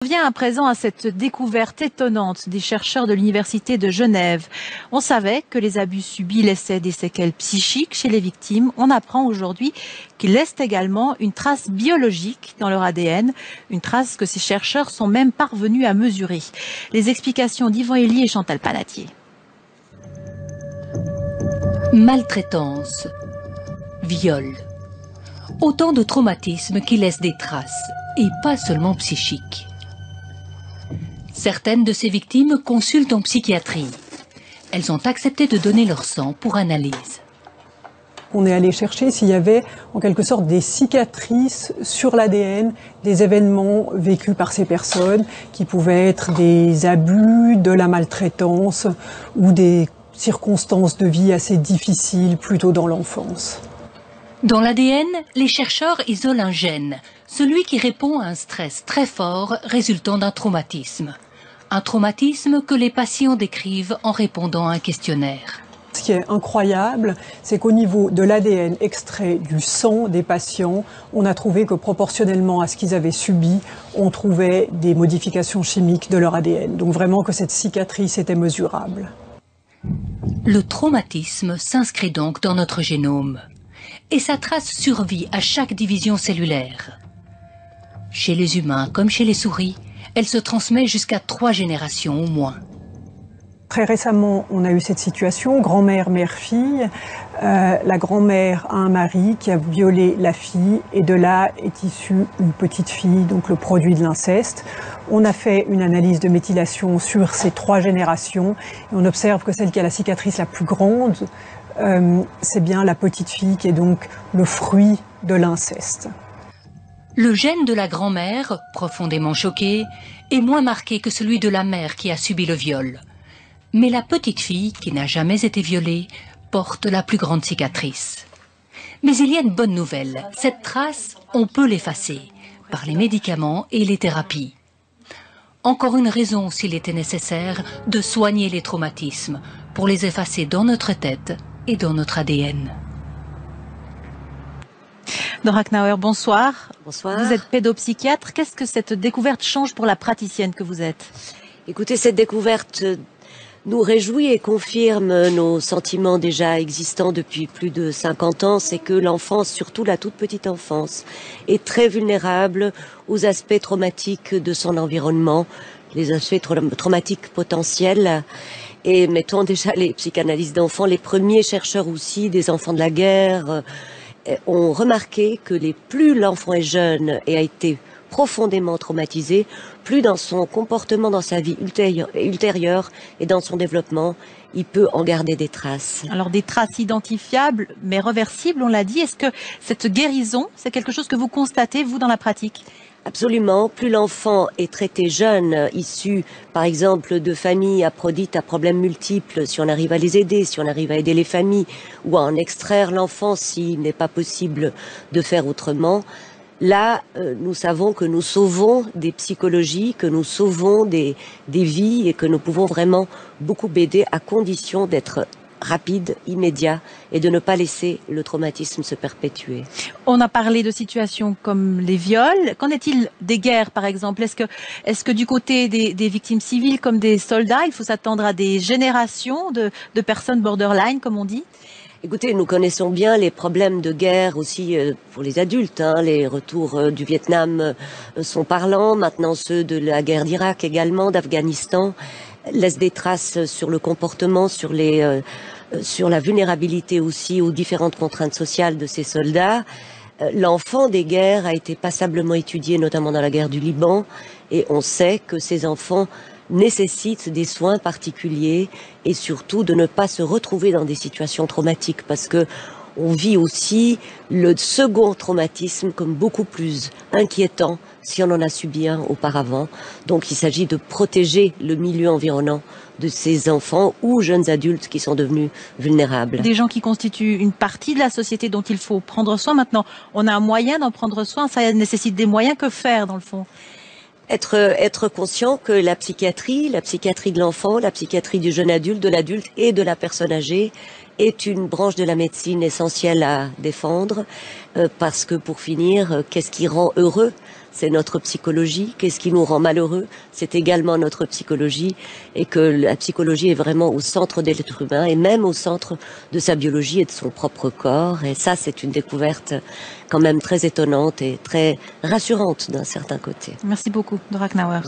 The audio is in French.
On revient à présent à cette découverte étonnante des chercheurs de l'Université de Genève. On savait que les abus subis laissaient des séquelles psychiques chez les victimes. On apprend aujourd'hui qu'ils laissent également une trace biologique dans leur ADN, une trace que ces chercheurs sont même parvenus à mesurer. Les explications d'Yvan Elie et Chantal Panatier. Maltraitance, viol, autant de traumatismes qui laissent des traces, et pas seulement psychiques. Certaines de ces victimes consultent en psychiatrie. Elles ont accepté de donner leur sang pour analyse. On est allé chercher s'il y avait en quelque sorte des cicatrices sur l'ADN des événements vécus par ces personnes, qui pouvaient être des abus, de la maltraitance ou des circonstances de vie assez difficiles plutôt dans l'enfance. Dans l'ADN, les chercheurs isolent un gène, celui qui répond à un stress très fort résultant d'un traumatisme. Un traumatisme que les patients décrivent en répondant à un questionnaire. Ce qui est incroyable, c'est qu'au niveau de l'ADN extrait du sang des patients, on a trouvé que proportionnellement à ce qu'ils avaient subi, on trouvait des modifications chimiques de leur ADN. Donc vraiment que cette cicatrice était mesurable. Le traumatisme s'inscrit donc dans notre génome. Et sa trace survit à chaque division cellulaire. Chez les humains comme chez les souris, elle se transmet jusqu'à 3 générations au moins. Très récemment, on a eu cette situation, grand-mère, mère-fille. La grand-mère a un mari qui a violé la fille et de là est issue une petite fille, donc le produit de l'inceste. On a fait une analyse de méthylation sur ces 3 générations et on observe que celle qui a la cicatrice la plus grande, c'est bien la petite fille qui est donc le fruit de l'inceste. Le gène de la grand-mère, profondément choquée, est moins marqué que celui de la mère qui a subi le viol. Mais la petite fille, qui n'a jamais été violée, porte la plus grande cicatrice. Mais il y a une bonne nouvelle, cette trace, on peut l'effacer, par les médicaments et les thérapies. Encore une raison, s'il était nécessaire, de soigner les traumatismes, pour les effacer dans notre tête et dans notre ADN. Nora Knauer, bonsoir. Bonsoir. Vous êtes pédopsychiatre. Qu'est-ce que cette découverte change pour la praticienne que vous êtes? Écoutez, cette découverte nous réjouit et confirme nos sentiments déjà existants depuis plus de 50 ans. C'est que l'enfance, surtout la toute petite enfance, est très vulnérable aux aspects traumatiques de son environnement, les aspects traumatiques potentiels. Et mettons déjà les psychanalystes d'enfants, les premiers chercheurs aussi des enfants de la guerre, ont remarqué que plus l'enfant est jeune et a été profondément traumatisé, plus dans son comportement, dans sa vie ultérieure et dans son développement, il peut en garder des traces. Alors des traces identifiables, mais réversibles, on l'a dit. Est-ce que cette guérison, c'est quelque chose que vous constatez, vous, dans la pratique ? Absolument. Plus l'enfant est traité jeune, issu, par exemple, de familles dites à problèmes multiples, si on arrive à les aider, si on arrive à aider les familles, ou à en extraire l'enfant s'il n'est pas possible de faire autrement, là, nous savons que nous sauvons des psychologies, que nous sauvons des vies et que nous pouvons vraiment beaucoup aider à condition d'être rapide, immédiat et de ne pas laisser le traumatisme se perpétuer. On a parlé de situations comme les viols. Qu'en est-il des guerres, par exemple? Est-ce que du côté des victimes civiles comme des soldats, il faut s'attendre à des générations de personnes borderline, comme on dit? Écoutez, nous connaissons bien les problèmes de guerre aussi pour les adultes. Les retours du Vietnam sont parlants. Maintenant, ceux de la guerre d'Irak également, d'Afghanistan, laissent des traces sur le comportement, sur la vulnérabilité aussi aux différentes contraintes sociales de ces soldats. L'enfant des guerres a été passablement étudié, notamment dans la guerre du Liban, et on sait que ces enfants nécessitent des soins particuliers et surtout de ne pas se retrouver dans des situations traumatiques, parce que on vit aussi le second traumatisme comme beaucoup plus inquiétant si on en a subi un auparavant. Donc il s'agit de protéger le milieu environnant de ces enfants ou jeunes adultes qui sont devenus vulnérables. Des gens qui constituent une partie de la société dont il faut prendre soin. Maintenant, on a un moyen d'en prendre soin, ça nécessite des moyens. Que faire dans le fond ? Être conscient que la psychiatrie de l'enfant, la psychiatrie du jeune adulte, de l'adulte et de la personne âgée est une branche de la médecine essentielle à défendre, parce que pour finir, qu'est-ce qui rend heureux ? c'est notre psychologie. Qu'est-ce qui nous rend malheureux? C'est également notre psychologie, et que la psychologie est vraiment au centre de l'être humain, et même au centre de sa biologie et de son propre corps. Et ça, c'est une découverte quand même très étonnante et très rassurante d'un certain côté. Merci beaucoup, Dora Knauer.